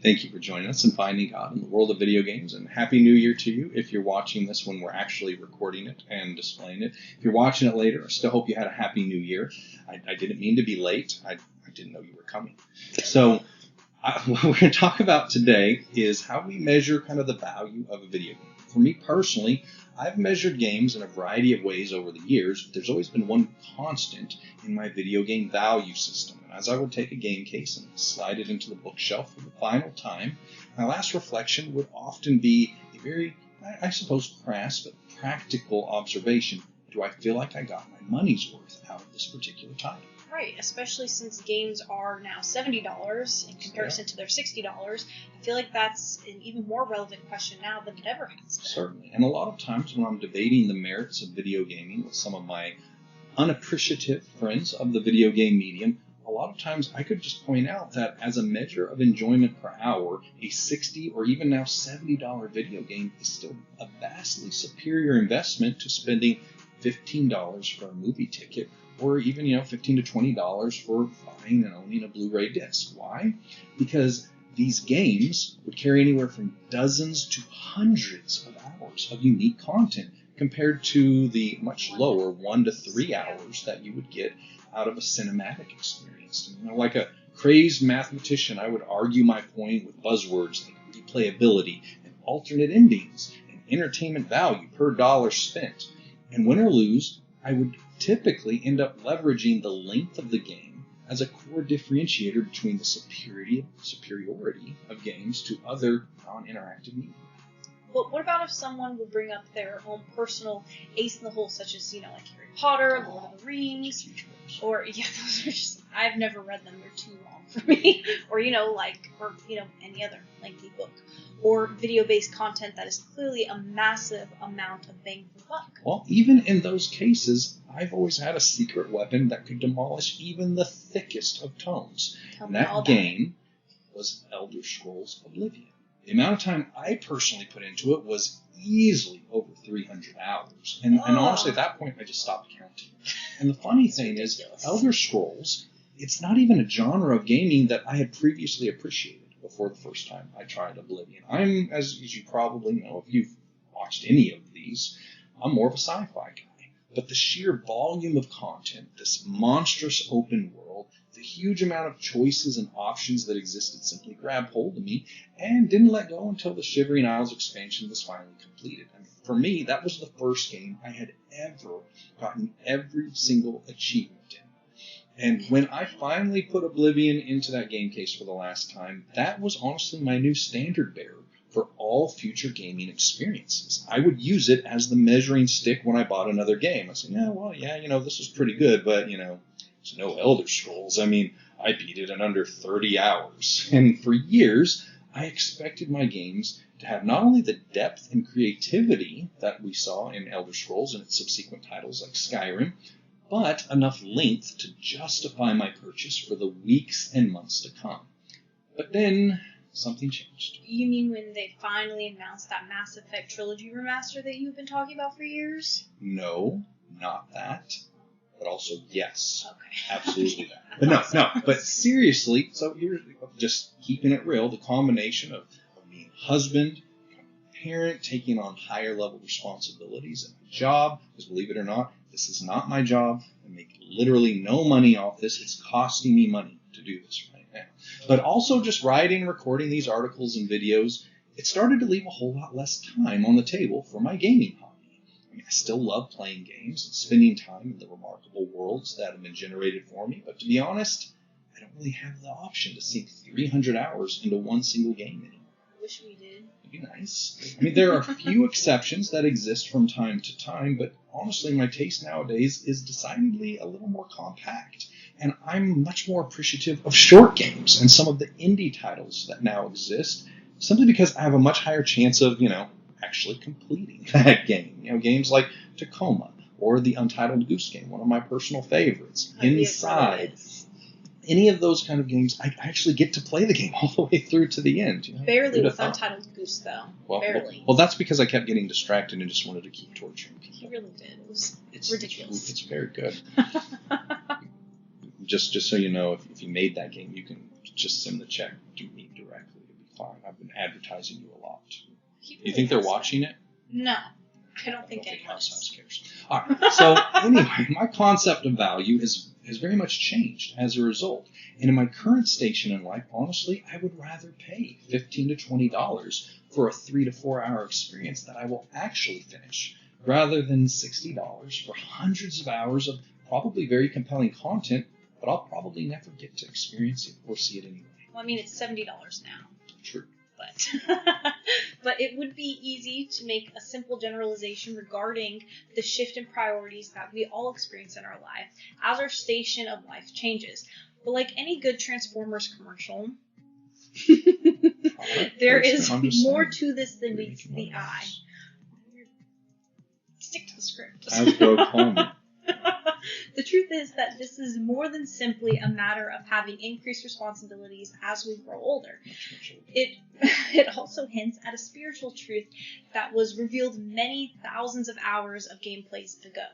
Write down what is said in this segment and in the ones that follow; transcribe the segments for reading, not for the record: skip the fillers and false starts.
Thank you for joining us in Finding God in the World of Video Games, and Happy New Year to you if you're watching this when we're actually recording it and displaying it. If you're watching it later, I still hope you had a Happy New Year. I didn't mean to be late. I didn't know you were coming. So what we're going to talk about today is how we measure kind of the value of a video game. For me personally, I've measured games in a variety of ways over the years, but there's always been one constant in my video game value system. And as I would take a game case and slide it into the bookshelf for the final time, my last reflection would often be a very, I suppose, crass but practical observation. Do I feel like I got my money's worth out of this particular title? Right, especially since games are now $70 in comparison to their $60. I feel like that's an even more relevant question now than it ever has been. Certainly. And a lot of times when I'm debating the merits of video gaming with some of my unappreciative friends of the video game medium, a lot of times I could just point out that as a measure of enjoyment per hour, a $60 or even now $70 video game is still a vastly superior investment to spending $15 for a movie ticket, or even, $15 to $20 for buying and owning a Blu-Ray disc. Why? Because these games would carry anywhere from dozens to hundreds of hours of unique content compared to the much lower 1 to 3 hours that you would get out of a cinematic experience. Like a crazed mathematician, I would argue my point with buzzwords like replayability and alternate endings and entertainment value per dollar spent. And win or lose, I would typically end up leveraging the length of the game as a core differentiator between the superiority of games to other non-interactive media. But what about if someone would bring up their own personal ace in the hole, such as, like Harry Potter, Lord of the Rings, or, those are just, I've never read them, they're too long for me, or, any other lengthy book, or video-based content that is clearly a massive amount of bang for buck. Well, even in those cases, I've always had a secret weapon that could demolish even the thickest of tomes. And that game was Elder Scrolls Oblivion. The amount of time I personally put into it was easily over 300 hours. And honestly, at that point, I just stopped counting. And the funny thing is, Elder Scrolls, it's not even a genre of gaming that I had previously appreciated before the first time I tried Oblivion. I'm, as you probably know, if you've watched any of these, I'm more of a sci-fi guy. But the sheer volume of content, this monstrous open world, the huge amount of choices and options that existed simply grabbed hold of me and didn't let go until the Shivering Isles expansion was finally completed. I mean, for me, that was the first game I had ever gotten every single achievement in. And when I finally put Oblivion into that game case for the last time, that was honestly my new standard bearer for all future gaming experiences. I would use it as the measuring stick when I bought another game. I said, this is pretty good, but, it's no Elder Scrolls. I mean, I beat it in under 30 hours. And for years, I expected my games to have not only the depth and creativity that we saw in Elder Scrolls and its subsequent titles like Skyrim, but enough length to justify my purchase for the weeks and months to come. But then something changed. You mean when they finally announced that Mass Effect Trilogy remaster that you've been talking about for years? No, not that. But also, yes. Okay. Absolutely that. But no. But seriously, so here's just keeping it real, the combination of being husband, parent, taking on higher level responsibilities and my job, because believe it or not, this is not my job. I make literally no money off this. It's costing me money to do this right now. But also just writing and recording these articles and videos, it started to leave a whole lot less time on the table for my gaming hobby. I mean, I still love playing games and spending time in the remarkable worlds that have been generated for me, but to be honest, I don't really have the option to sink 300 hours into one single game anymore. I wish we did. It'd be nice. I mean, there are a few exceptions that exist from time to time, but honestly, my taste nowadays is decidedly a little more compact, and I'm much more appreciative of short games and some of the indie titles that now exist, simply because I have a much higher chance of, actually completing that game. Games like Tacoma or the Untitled Goose Game, one of my personal favorites. Inside. Any of those kind of games, I actually get to play the game all the way through to the end. Barely with Untitled Goose, though. Barely. Well, that's because I kept getting distracted and just wanted to keep torturing people. He really did. It's ridiculous. It's very good. Just so you know, if you made that game, you can just send the check to me directly. It'd be fine. I've been advertising you a lot. Really You think they're watching it? No. I don't think anyone House cares. All right. So anyway, my concept of value has very much changed as a result. And in my current station in life, honestly, I would rather pay $15 to $20 for a 3 to 4 hour experience that I will actually finish, rather than $60 for hundreds of hours of probably very compelling content, but I'll probably never get to experience it or see it anyway. Well, I mean, it's $70 now. True. But it would be easy to make a simple generalization regarding the shift in priorities that we all experience in our life as our station of life changes. But like any good Transformers commercial, there is more to this than meets the eye. Stick to the script. The truth is that this is more than simply a matter of having increased responsibilities as we grow older. It also hints at a spiritual truth that was revealed many thousands of hours of gameplays ago.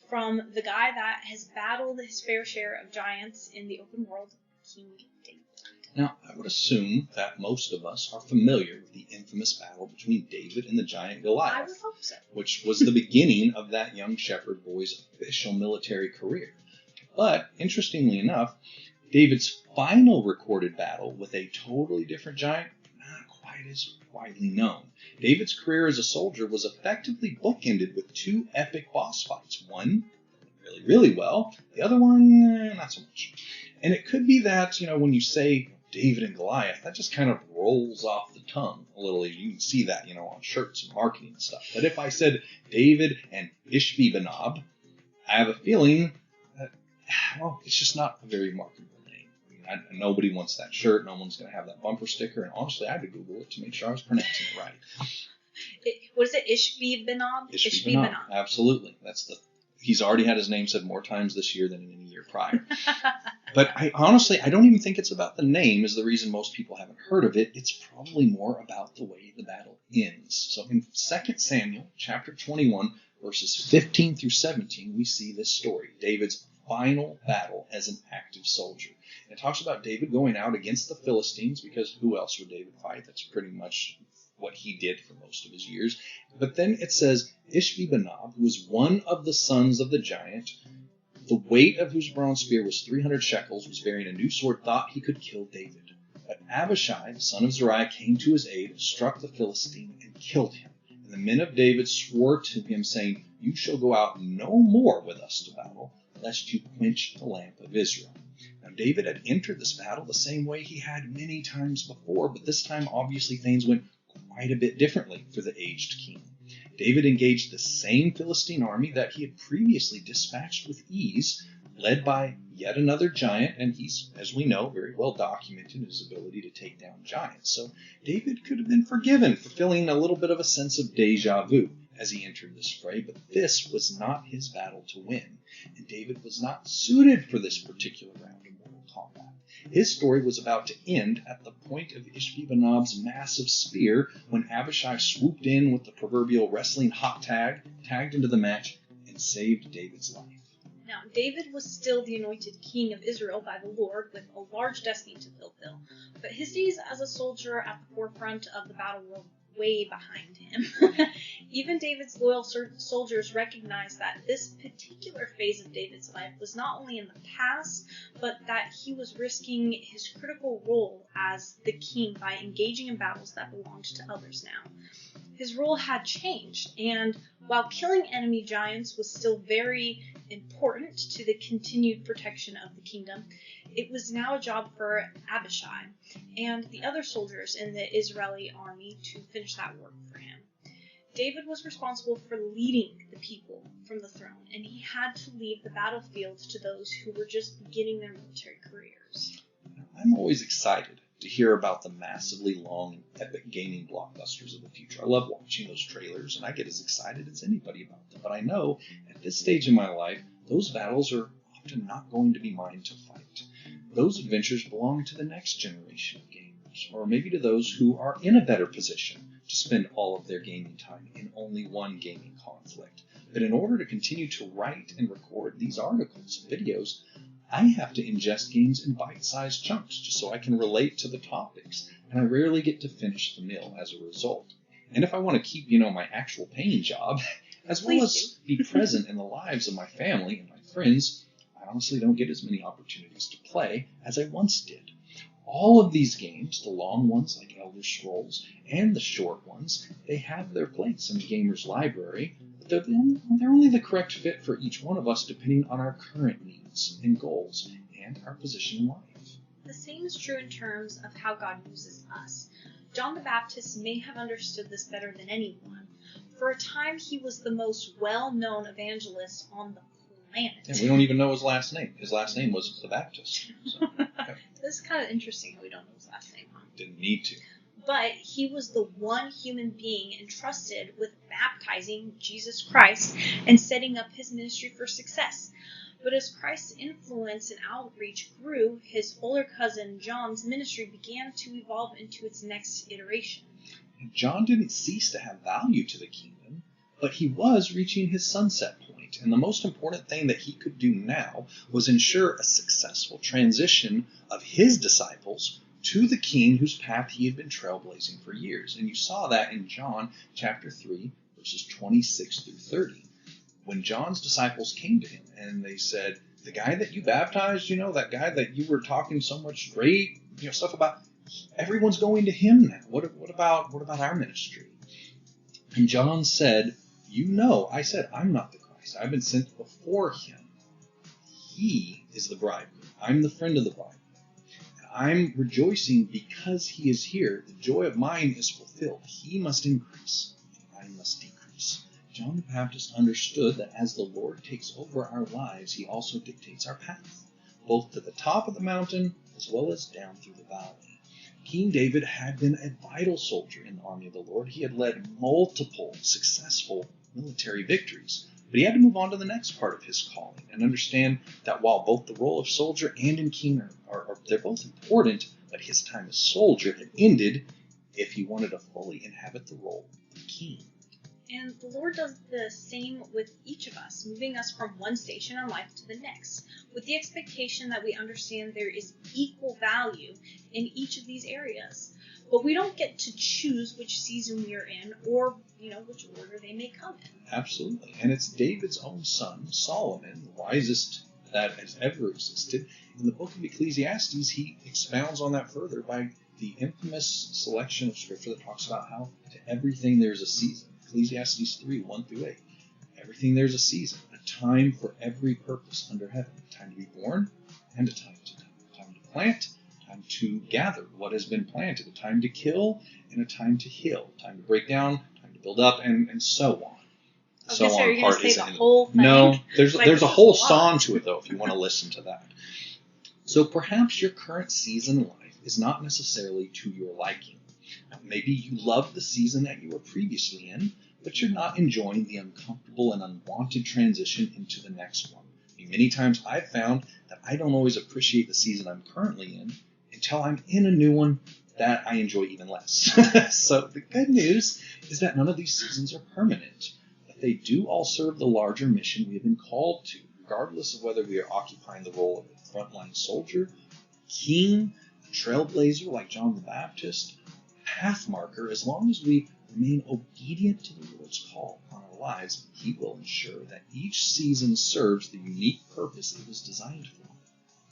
From the guy that has battled his fair share of giants in the open world, King David. Now, I would assume that most of us are familiar with the infamous battle between David and the giant Goliath. I would hope so. Which was the beginning of that young shepherd boy's official military career. But, interestingly enough, David's final recorded battle with a totally different giant, not quite as widely known. David's career as a soldier was effectively bookended with two epic boss fights. One really, really well. The other one, not so much. And it could be that, when you say David and Goliath, that just kind of rolls off the tongue a little. You can see that, on shirts and marketing and stuff. But if I said David and Ishbi-Benob, I have a feeling that, it's just not a very marketable name. Nobody wants that shirt. No one's going to have that bumper sticker. And honestly, I had to Google it to make sure I was pronouncing it right. What is it? Ishbi-Benob? Ishbi-Benob. Absolutely. He's already had his name said more times this year than in any year prior. But I don't even think it's about the name is the reason most people haven't heard of it. It's probably more about the way the battle ends. So in 2 Samuel chapter 21, verses 15 through 17, we see this story, David's final battle as an active soldier. And it talks about David going out against the Philistines, because who else would David fight? That's pretty much what he did for most of his years. But then it says, Ishbi-Benob, who was one of the sons of the giant, the weight of whose bronze spear was 300 shekels, was bearing a new sword, thought he could kill David. But Abishai, the son of Zeruiah, came to his aid, struck the Philistine, and killed him. And the men of David swore to him, saying, You shall go out no more with us to battle, lest you quench the lamp of Israel. Now David had entered this battle the same way he had many times before, but this time obviously things went quite a bit differently for the aged king. David engaged the same Philistine army that he had previously dispatched with ease, led by yet another giant, and he's, as we know, very well documented in his ability to take down giants. So David could have been forgiven for feeling a little bit of a sense of deja vu as he entered this fray, but this was not his battle to win, and David was not suited for this particular round of mortal combat. His story was about to end at the point of Ishbi-Benob's massive spear when Abishai swooped in with the proverbial wrestling hot tag, tagged into the match, and saved David's life. Now, David was still the anointed king of Israel by the Lord with a large destiny to fulfill, but his days as a soldier at the forefront of the battle were way behind him. Even David's loyal soldiers recognized that this particular phase of David's life was not only in the past, but that he was risking his critical role as the king by engaging in battles that belonged to others now. His role had changed, and while killing enemy giants was still very important to the continued protection of the kingdom, it was now a job for Abishai and the other soldiers in the Israeli army to finish that work for him. David was responsible for leading the people from the throne, and he had to leave the battlefield to those who were just beginning their military careers. I'm always excited to hear about the massively long, epic gaming blockbusters of the future. I love watching those trailers, and I get as excited as anybody about them. But I know at this stage in my life, those battles are often not going to be mine to fight. Those adventures belong to the next generation of gamers, or maybe to those who are in a better position to spend all of their gaming time in only one gaming conflict. But in order to continue to write and record these articles and videos, I have to ingest games in bite-sized chunks just so I can relate to the topics and I rarely get to finish the meal as a result. And if I want to keep, my actual paying job, as well as be present in the lives of my family and my friends, I honestly don't get as many opportunities to play as I once did. All of these games, the long ones like Elder Scrolls and the short ones, they have their place in the gamer's library, but they're only the correct fit for each one of us depending on our current needs and goals and our position in life. The same is true in terms of how God uses us. John the Baptist may have understood this better than anyone. For a time, he was the most well-known evangelist on the planet. And we don't even know his last name. His last name was the Baptist. So, okay. This is kind of interesting how we don't know his last name. Didn't need to. But he was the one human being entrusted with baptizing Jesus Christ and setting up his ministry for success. But as Christ's influence and outreach grew, his older cousin John's ministry began to evolve into its next iteration. And John didn't cease to have value to the kingdom, but he was reaching his sunset point, and the most important thing that he could do now was ensure a successful transition of his disciples to the king whose path he had been trailblazing for years. And you saw that in John chapter 3, verses 26 through 30. When John's disciples came to him and they said, the guy that you baptized, that guy that you were talking so much great, stuff about, everyone's going to him now. What about our ministry? And John said, I said, I'm not the Christ. I've been sent before him. He is the bridegroom. I'm the friend of the bridegroom. And I'm rejoicing because he is here. The joy of mine is fulfilled. He must increase, and I must decrease. John the Baptist understood that as the Lord takes over our lives, he also dictates our path, both to the top of the mountain as well as down through the valley. King David had been a vital soldier in the army of the Lord. He had led multiple successful military victories, but he had to move on to the next part of his calling and understand that while both the role of soldier and in king they're both important, but his time as soldier had ended if he wanted to fully inhabit the role of king. And the Lord does the same with each of us, moving us from one station in life to the next, with the expectation that we understand there is equal value in each of these areas. But we don't get to choose which season we are in or, which order they may come in. Absolutely. And it's David's own son, Solomon, the wisest that has ever existed. In the book of Ecclesiastes, he expounds on that further by the infamous selection of scripture that talks about how to everything there's a season. Ecclesiastes 3, 1 through 8. Everything there's a season, a time for every purpose under heaven. A time to be born and a time to die. A time to plant, a time to gather what has been planted. A time to kill and a time to heal. A time to break down, a time to build up, and so on. So on are you part is the whole thing? No, there's a whole song to it though if you want to listen to that. So perhaps your current season in life is not necessarily to your liking. Now, maybe you loved the season that you were previously in, but you're not enjoying the uncomfortable and unwanted transition into the next one. Many times I've found that I don't always appreciate the season I'm currently in until I'm in a new one that I enjoy even less. So the good news is that none of these seasons are permanent, but they do all serve the larger mission we have been called to, regardless of whether we are occupying the role of a frontline soldier, king, a trailblazer like John the Baptist, path marker. As long as we remain obedient to the Lord's call on our lives, he will ensure that each season serves the unique purpose it was designed for.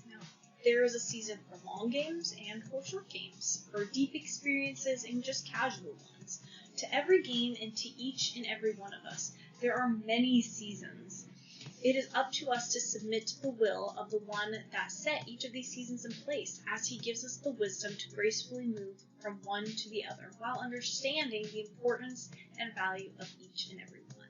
Now, there is a season for long games and for short games, for deep experiences and just casual ones. To every game and to each and every one of us, there are many seasons. It is up to us to submit to the will of the one that set each of these seasons in place, as he gives us the wisdom to gracefully move from one to the other, while understanding the importance and value of each and every one.